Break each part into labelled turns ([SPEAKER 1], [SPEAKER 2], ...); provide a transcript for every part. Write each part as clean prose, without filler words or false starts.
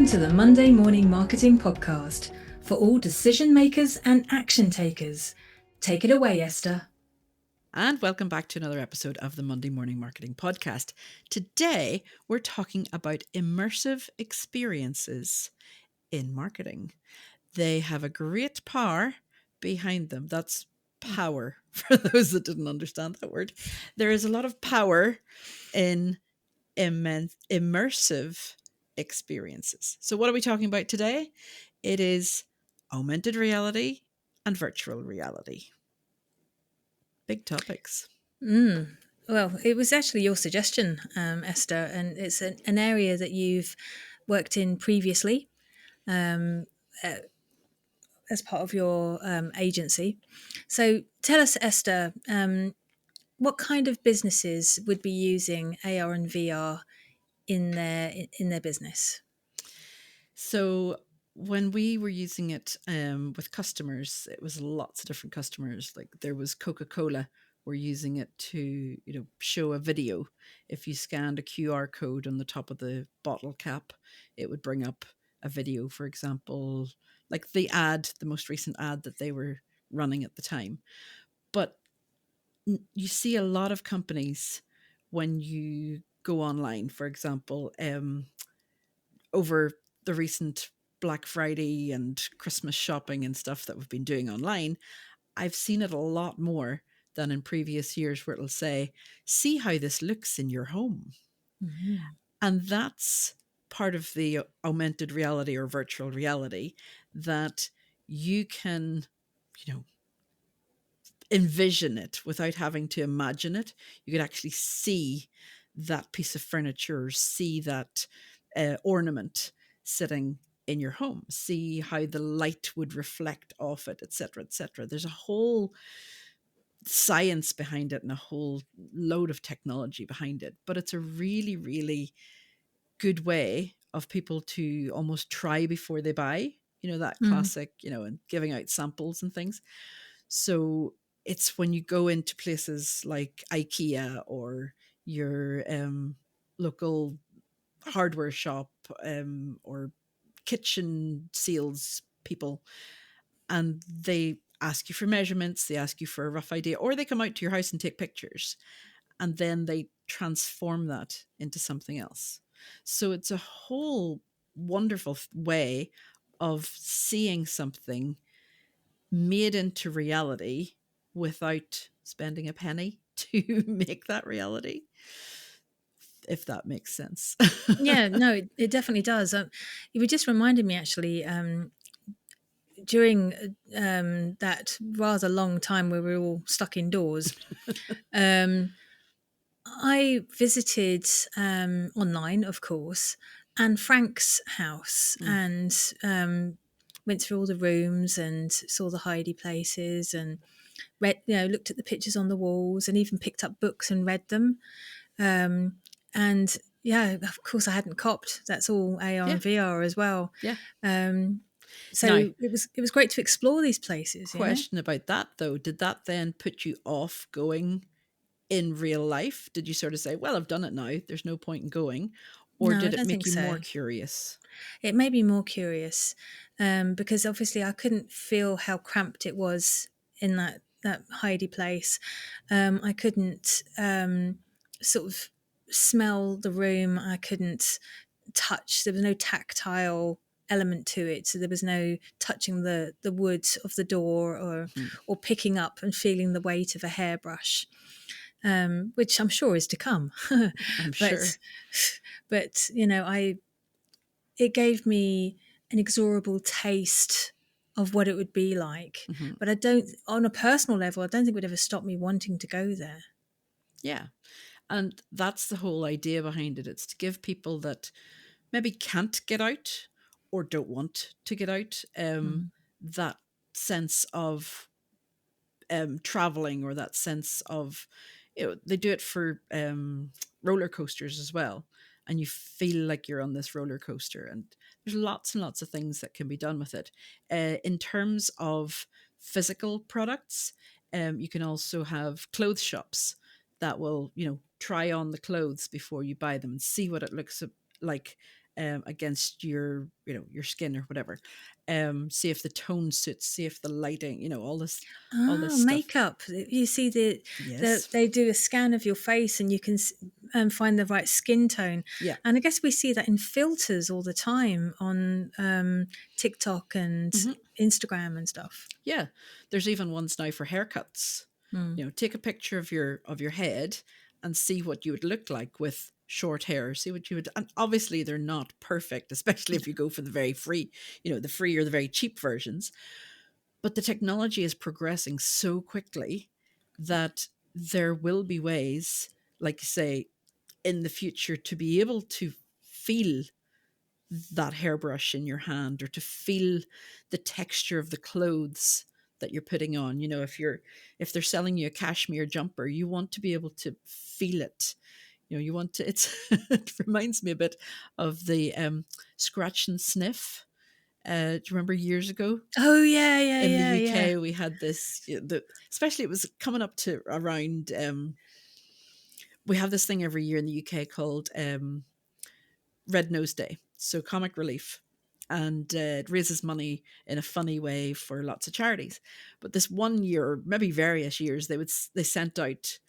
[SPEAKER 1] Welcome to the Monday Morning Marketing Podcast for all decision makers and action takers. Take it away, Esther.
[SPEAKER 2] And welcome back to another episode of the Monday Morning Marketing Podcast. Today, we're talking about immersive experiences in marketing. They have a great power behind them. That's power for those that didn't understand that word. There is a lot of power in immersive experiences. So what are we talking about today? It is augmented reality and virtual reality. Big topics.
[SPEAKER 1] Well, it was actually your suggestion, Esther, and it's an area that you've worked in previously as part of your agency. So tell us, Esther, what kind of businesses would be using AR and VR in their business?
[SPEAKER 2] So when we were using it with customers, it was lots of different customers. Like there was Coca-Cola were using it to, show a video. If you scanned a QR code on the top of the bottle cap, it would bring up a video, for example, like the most recent ad that they were running at the time. But you see a lot of companies when you go online, for example, over the recent Black Friday and Christmas shopping and stuff that we've been doing online, I've seen it a lot more than in previous years where it'll say, see how this looks in your home. Mm-hmm. And that's part of the augmented reality or virtual reality, that you can, envision it without having to imagine it. You could actually see that piece of furniture, see that ornament sitting in your home, see how the light would reflect off it, etc., etc. There's a whole science behind it and a whole load of technology behind it, but it's a really, really good way of people to almost try before they buy, that classic, and giving out samples and things. So it's when you go into places like IKEA or your local hardware shop or kitchen sales people, and they ask you for measurements, they ask you for a rough idea, or they come out to your house and take pictures, and then they transform that into something else. So it's a whole wonderful way of seeing something made into reality without spending a penny to make that reality, if that makes sense.
[SPEAKER 1] Yeah, no, it definitely does. You just reminded me actually, during that rather long time where we were all stuck indoors, I visited online, of course, Anne Frank's house and went through all the rooms and saw the hidey places and read, looked at the pictures on the walls and even picked up books and read them. And yeah, of course, I hadn't copped. That's all AR and VR as well.
[SPEAKER 2] Yeah.
[SPEAKER 1] So now, it was great to explore these places.
[SPEAKER 2] Question about that though: did that then put you off going in real life? Did you sort of say, "Well, I've done it now. There's no point in going," or did it make you more curious?
[SPEAKER 1] It made me more curious because obviously I couldn't feel how cramped it was in that hidey place. I couldn't sort of smell the room. I couldn't touch. There was no tactile element to it, so there was no touching the wood of the door or picking up and feeling the weight of a hairbrush, which I'm sure is to come.
[SPEAKER 2] I'm sure.
[SPEAKER 1] But it gave me an inexorable taste of what it would be like. Mm-hmm. But I don't, on a personal level, I don't think it would ever stop me wanting to go there.
[SPEAKER 2] Yeah. And that's the whole idea behind it. It's to give people that maybe can't get out or don't want to get out that sense of traveling, or that sense of, they do it for roller coasters as well. And you feel like you're on this roller coaster, and there's lots and lots of things that can be done with it. In terms of physical products, you can also have clothes shops that will, try on the clothes before you buy them and see what it looks like against your, your skin or whatever. See if the tone suits, see if the lighting, all this
[SPEAKER 1] Ah,
[SPEAKER 2] stuff.
[SPEAKER 1] makeup. You see
[SPEAKER 2] Yes.
[SPEAKER 1] they do a scan of your face, and you can find the right skin tone.
[SPEAKER 2] Yeah.
[SPEAKER 1] And I guess we see that in filters all the time on TikTok and
[SPEAKER 2] Hmm.
[SPEAKER 1] Instagram and stuff.
[SPEAKER 2] Yeah. There's even ones now for haircuts.
[SPEAKER 1] Mm.
[SPEAKER 2] Take a picture of your head and see what you would look like with short hair. See what you would, and obviously they're not perfect, especially if you go for the very free, the free or the very cheap versions. But the technology is progressing so quickly that there will be ways, like you say, in the future to be able to feel that hairbrush in your hand, or to feel the texture of the clothes that you're putting on. If they're selling you a cashmere jumper, you want to be able to feel it. You want to, it reminds me a bit of the scratch and sniff. Do you remember years ago
[SPEAKER 1] Oh yeah, yeah,
[SPEAKER 2] in the
[SPEAKER 1] yeah, yeah.
[SPEAKER 2] UK we had this, especially it was coming up to around, we have this thing every year in the UK called Red Nose Day, so comic relief, and it raises money in a funny way for lots of charities. But this one year, maybe various years, they sent out,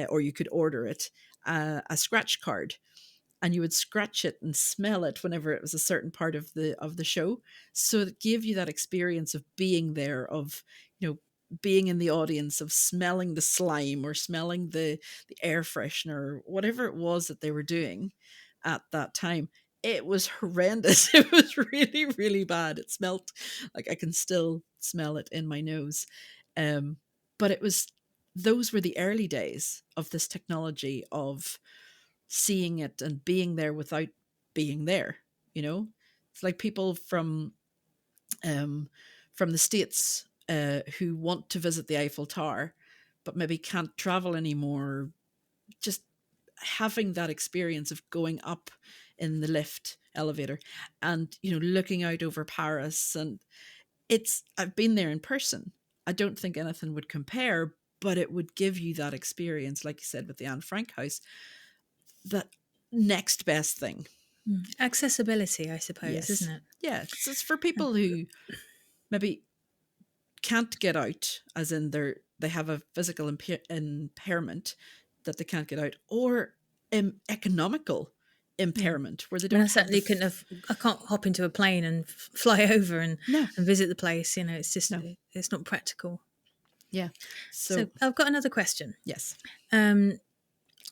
[SPEAKER 2] or you could order it, a scratch card, and you would scratch it and smell it whenever it was a certain part of the show. So it gave you that experience of being there, of being in the audience, of smelling the slime or smelling the air freshener, or whatever it was that they were doing at that time. It was horrendous. It was really, really bad. It smelt like I can still smell it in my nose. Um, but those were the early days of this technology, of seeing it and being there without being there. It's like people um, from the States, who want to visit the Eiffel Tower, but maybe can't travel anymore. Just having that experience of going up in the lift elevator, and looking out over Paris, and I've been there in person. I don't think anything would compare, but it would give you that experience, like you said with the Anne Frank house, that next best thing.
[SPEAKER 1] Mm. Accessibility, I suppose, isn't
[SPEAKER 2] Yes.
[SPEAKER 1] it?
[SPEAKER 2] Yeah. So it's for people who maybe can't get out, as in they have a physical impairment that they can't get out, or economical
[SPEAKER 1] Yeah.
[SPEAKER 2] impairment where they
[SPEAKER 1] I mean, I
[SPEAKER 2] don't have
[SPEAKER 1] certainly couldn't have. I can't hop into a plane and fly over
[SPEAKER 2] no,
[SPEAKER 1] and visit the place. It's just
[SPEAKER 2] no.
[SPEAKER 1] it's not practical.
[SPEAKER 2] Yeah.
[SPEAKER 1] So
[SPEAKER 2] So
[SPEAKER 1] I've got another question.
[SPEAKER 2] yes.
[SPEAKER 1] Um,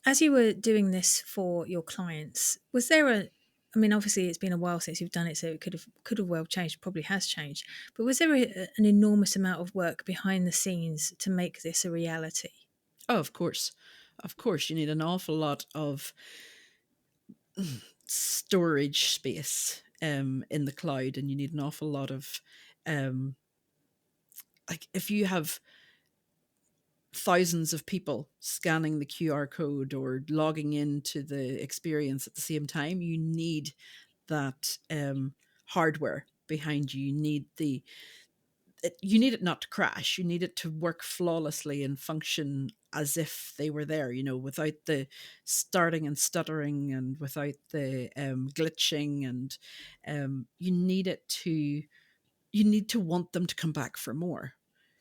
[SPEAKER 1] as you were doing this for your clients, was there a? I mean, obviously, it's been a while since you've done it, so it could have well changed. Probably has changed. But was there an enormous amount of work behind the scenes to make this a reality?
[SPEAKER 2] Oh, of course. Of course, you need an awful lot of storage space in the cloud, and you need an awful lot of, um, like, if you have thousands of people scanning the QR code or logging into the experience at the same time, you need that hardware behind you. You need it not to crash. You need it to work flawlessly and function as if they were there, without the starting and stuttering, and without the glitching. And you need to want them to come back for more.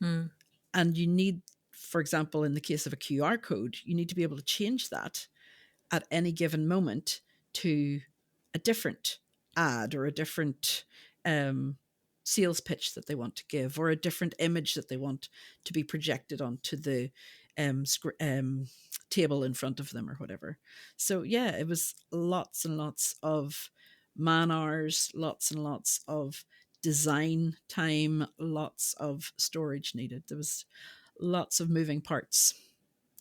[SPEAKER 1] Mm.
[SPEAKER 2] And you need, for example, in the case of a QR code, you need to be able to change that at any given moment to a different ad, or a different um, sales pitch that they want to give, or a different image that they want to be projected onto the table in front of them, or whatever. So, yeah, it was lots and lots of man hours, lots and lots of design time, lots of storage needed. There was lots of moving parts.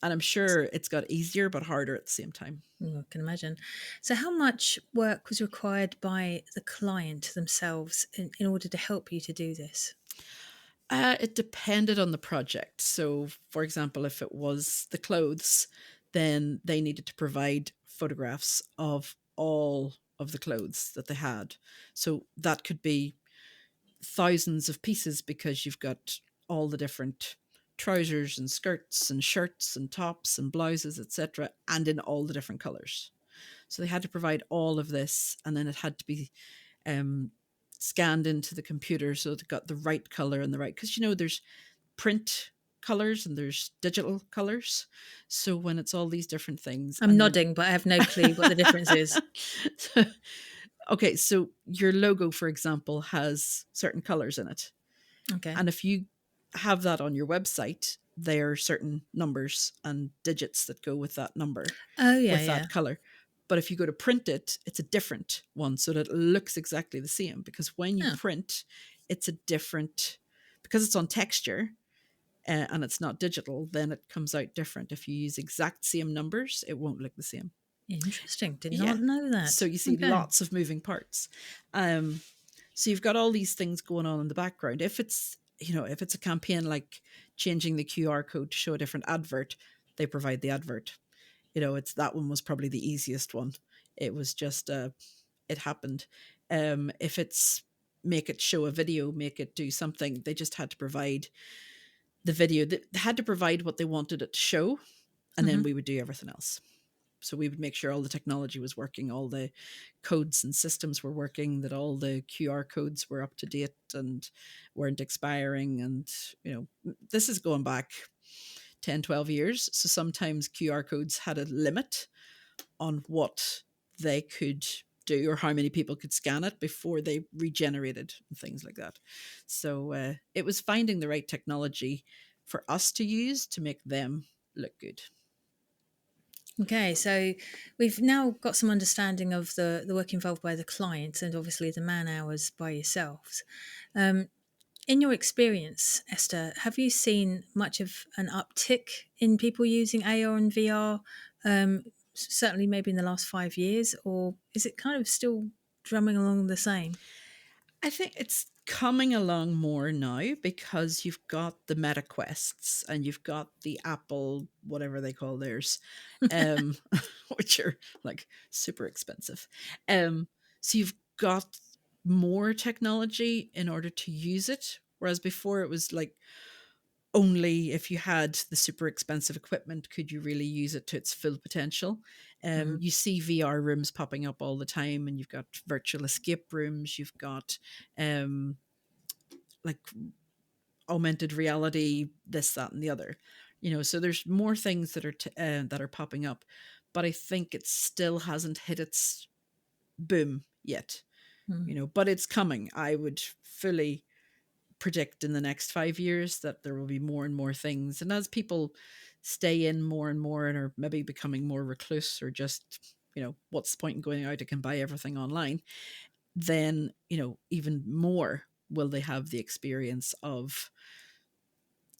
[SPEAKER 2] And I'm sure it's got easier but harder at the same time.
[SPEAKER 1] I can imagine. So, how much work was required by the client themselves in order to help you to do this?
[SPEAKER 2] It depended on the project. So, for example, if it was the clothes, then they needed to provide photographs of all of the clothes that they had. So that could be thousands of pieces, because you've got all the different trousers and skirts and shirts and tops and blouses, etc., and in all the different colors. So they had to provide all of this, and then it had to be um, scanned into the computer so it got the right color and the right, because there's print colors and there's digital colors. So when it's all these different things,
[SPEAKER 1] I'm
[SPEAKER 2] and then
[SPEAKER 1] nodding, but I have no clue what the difference is.
[SPEAKER 2] okay, so your logo, for example, has certain colors in it.
[SPEAKER 1] Okay.
[SPEAKER 2] And if you have that on your website, there are certain numbers and digits that go with that number,
[SPEAKER 1] Oh, yeah,
[SPEAKER 2] with
[SPEAKER 1] yeah.
[SPEAKER 2] that color. But if you go to print it, it's a different one so that it looks exactly the same. Because when you
[SPEAKER 1] Oh,
[SPEAKER 2] print, it's a different, because it's on texture and it's not digital, then it comes out different. If you use exact same numbers, it won't look the same.
[SPEAKER 1] interesting. Did not
[SPEAKER 2] Yeah.
[SPEAKER 1] know
[SPEAKER 2] So
[SPEAKER 1] that.
[SPEAKER 2] you see
[SPEAKER 1] Okay.
[SPEAKER 2] lots of moving parts. Um, so you've got all these things going on in the background. If it's a campaign like changing the QR code to show a different advert, they provide the advert. It's that one was probably the easiest one. It was just it happened. If it's make it show a video, make it do something, they just had to provide the video. They had to provide what they wanted it to show, and then
[SPEAKER 1] Hmm.
[SPEAKER 2] we would do everything else. So we would make sure all the technology was working, all the codes and systems were working, that all the QR codes were up to date and weren't expiring. And, this is going back 10, 12 years. So sometimes QR codes had a limit on what they could do or how many people could scan it before they regenerated and things like that. So it was finding the right technology for us to use to make them look good.
[SPEAKER 1] Okay, so we've now got some understanding of the work involved by the clients and obviously the man hours by yourselves. Um, in your experience, Esther, have you seen much of an uptick in people using AR and VR? Certainly, maybe in the last 5 years, or is it kind of still drumming along the same?
[SPEAKER 2] I think it's coming along more now because you've got the Meta Quests and you've got the Apple, whatever they call theirs, um, which are like super expensive. Um, so you've got more technology in order to use it. Whereas before it was like only if you had the super expensive equipment could you really use it to its full potential.
[SPEAKER 1] Mhm.
[SPEAKER 2] You see VR rooms popping up all the time, and you've got virtual escape rooms. You've got um, like augmented reality, this, that, and the other. So there's more things that are popping up, but I think it still hasn't hit its boom yet.
[SPEAKER 1] Mm.
[SPEAKER 2] But it's coming. I would fully predict in the next 5 years that there will be more and more things. And as people stay in more and more and are maybe becoming more recluse or just, what's the point in going out? I can buy everything online. Then, even more will they have the experience of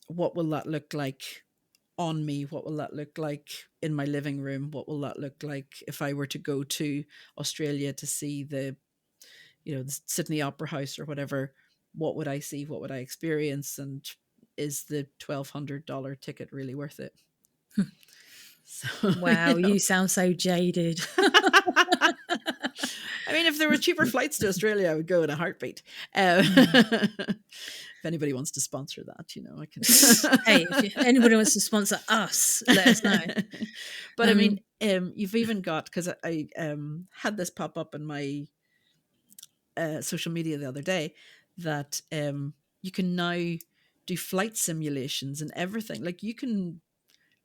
[SPEAKER 2] what will that look like on me? What will that look like in my living room? What will that look like if I were to go to Australia to see the Sydney Opera House or whatever? What would I see? What would I experience? And is the $1,200 ticket really worth it? So,
[SPEAKER 1] Wow, you sound so jaded.
[SPEAKER 2] I mean, if there were cheaper flights to Australia, I would go in a heartbeat.
[SPEAKER 1] Mm.
[SPEAKER 2] If anybody wants to sponsor that, I
[SPEAKER 1] Hey, if anybody wants to sponsor us, let us know.
[SPEAKER 2] can. But I mean,
[SPEAKER 1] Um,
[SPEAKER 2] you've even got, because I had this pop up in my social media the other day, that you can now do flight simulations and everything. Like you can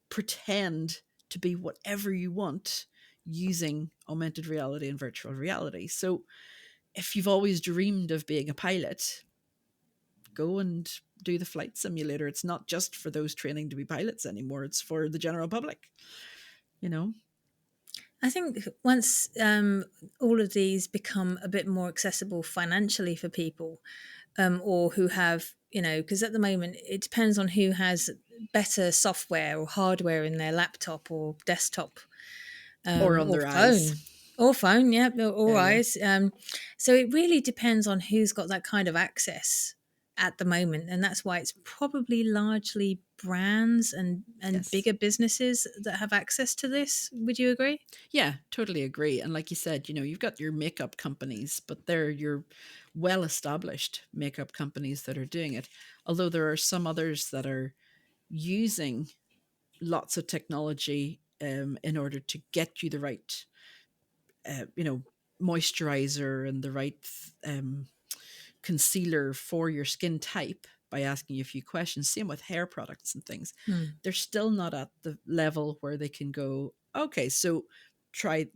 [SPEAKER 2] pretend to be whatever you want using augmented reality and virtual reality. So if you've always dreamed of being a pilot, go and do the flight simulator. It's not just for those training to be pilots anymore, it's for the general public, you know?
[SPEAKER 1] I think once all of these become a bit more accessible financially for people, or who have, because at the moment it depends on who has better software or hardware in their laptop or desktop,
[SPEAKER 2] Or on
[SPEAKER 1] or
[SPEAKER 2] their eyes.
[SPEAKER 1] phone, yeah, or
[SPEAKER 2] Yeah, yeah.
[SPEAKER 1] eyes. So it really depends on who's got that kind of access at the moment, and that's why it's probably largely brands and
[SPEAKER 2] Yes.
[SPEAKER 1] bigger businesses that have access to this. Would you agree?
[SPEAKER 2] Yeah, totally agree. And like you said, you've got your makeup companies, but they're your well established makeup companies that are doing it. Although there are some others that are using lots of technology in order to get you the right moisturizer and the right concealer for your skin type by asking you a few questions. Same with hair products and things.
[SPEAKER 1] Mm.
[SPEAKER 2] They're still not at the level where they can go, okay, so try,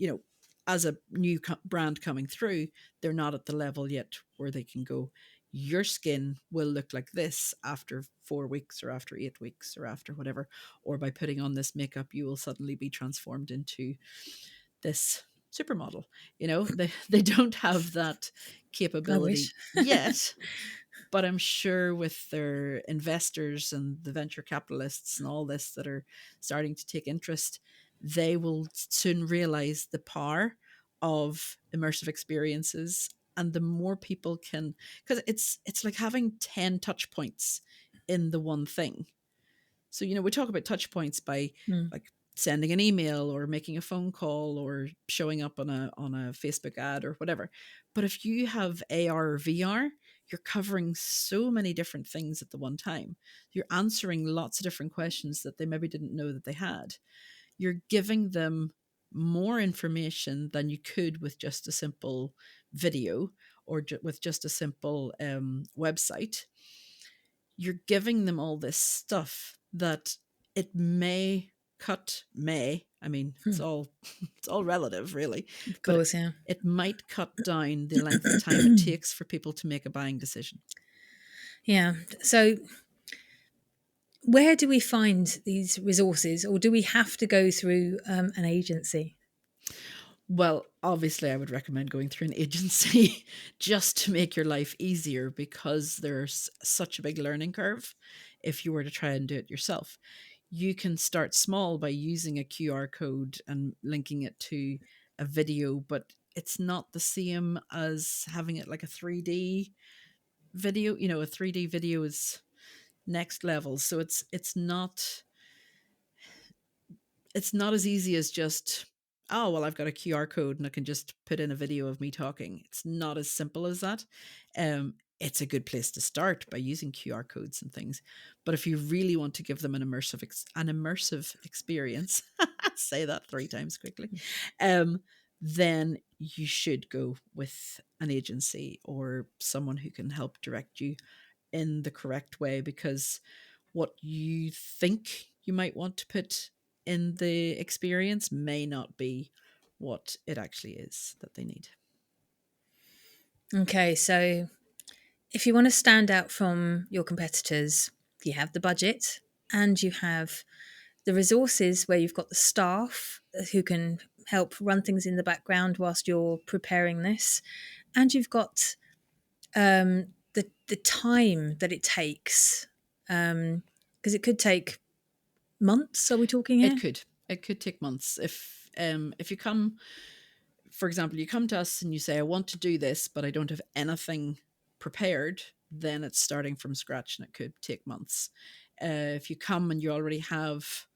[SPEAKER 2] as a new brand coming through, they're not at the level yet where they can go, your skin will look like this after 4 weeks or after 8 weeks or after whatever, or by putting on this makeup, you will suddenly be transformed into this supermodel. They don't have that
[SPEAKER 1] I wish.
[SPEAKER 2] capability yet, but I'm sure with their investors and the venture capitalists and all this that are starting to take interest, they will soon realize the power of immersive experiences. And the more people can, because it's like having 10 touch points in the one thing. So, we talk about touch points by
[SPEAKER 1] Mm.
[SPEAKER 2] like sending an email or making a phone call or showing up on a Facebook ad or whatever. But if you have AR or VR, you're covering so many different things at the one time. You're answering lots of different questions that they maybe didn't know that they had. You're giving them more information than you could with just a simple video or with just a simple website. You're giving them all this stuff that it may I mean, it's
[SPEAKER 1] Hmm.
[SPEAKER 2] all it's all relative really,
[SPEAKER 1] Of
[SPEAKER 2] but
[SPEAKER 1] course, yeah.
[SPEAKER 2] it might cut down the length of time it takes for people to make a buying decision.
[SPEAKER 1] Yeah. So, where do we find these resources, or do we have to go through an agency?
[SPEAKER 2] Well, obviously, I would recommend going through an agency just to make your life easier, because there's such a big learning curve if you were to try and do it yourself. You can start small by using a QR code and linking it to a video, but it's not the same as having it like a 3D video. A 3D video is next level. So it's not as easy as just, oh, well, I've got a QR code and I can just put in a video of me talking. It's not as simple as that. It's a good place to start by using QR codes and things. But if you really want to give them an immersive experience, say that 3 times quickly, um, then you should go with an agency or someone who can help direct you in the correct way, because what you think you might want to put in the experience may not be what it actually is that they need.
[SPEAKER 1] Okay, so if you want to stand out from your competitors, you have the budget and you have the resources where you've got the staff who can help run things in the background whilst you're preparing this, and you've got the time that it takes, because it could take months. Are we talking
[SPEAKER 2] It
[SPEAKER 1] here?
[SPEAKER 2] could it could take months. If you come, for example, you come to us and you say, I want to do this, but I don't have anything prepared, then it's starting from scratch and it could take months. If you come and you already have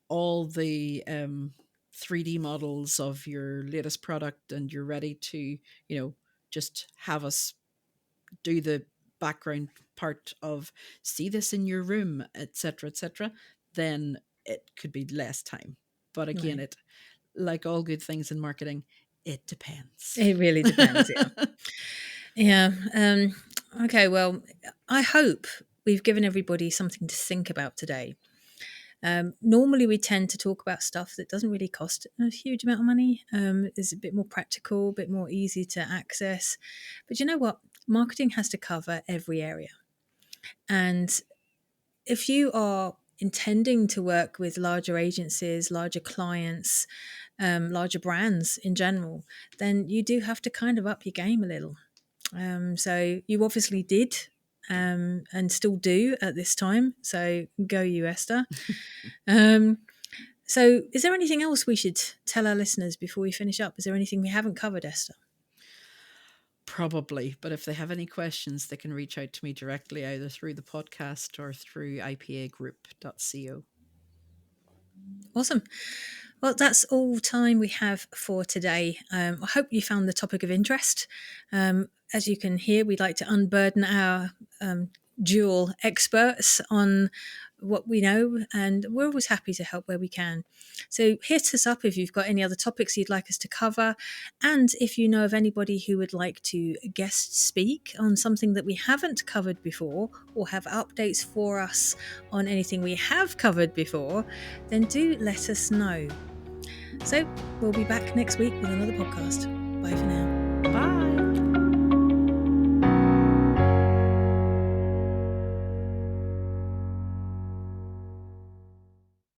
[SPEAKER 2] all the 3D models of your latest product and you're ready to, just have us do the background part of see this in your room, etc., then it could be less time. But again,
[SPEAKER 1] Right.
[SPEAKER 2] it, like all good things in marketing, it depends.
[SPEAKER 1] It really depends. Yeah. Yeah. Okay. Well, I hope we've given everybody something to think about today. Normally, we tend to talk about stuff that doesn't really cost a huge amount of money. Is a bit more practical, a bit more easy to access. But you know what? Marketing has to cover every area. And if you are intending to work with larger agencies, larger clients, larger brands in general, then you do have to kind of up your game a little. So you obviously did, and still do at this time. So go you, Esther. Um, so is there anything else we should tell our listeners before we finish up? Is there anything we haven't covered, Esther?
[SPEAKER 2] Probably, but if they have any questions, they can reach out to me directly either through the podcast or through ipagroup.co.
[SPEAKER 1] Awesome. Well, that's all time we have for today. I hope you found the topic of interest. As you can hear, we'd like to unburden our dual experts on what we know, and we're always happy to help where we can. So hit us up if you've got any other topics you'd like us to cover, and if you know of anybody who would like to guest speak on something that we haven't covered before, or have updates for us on anything we have covered before, then do let us know. So we'll be back next week with another podcast. Bye for now.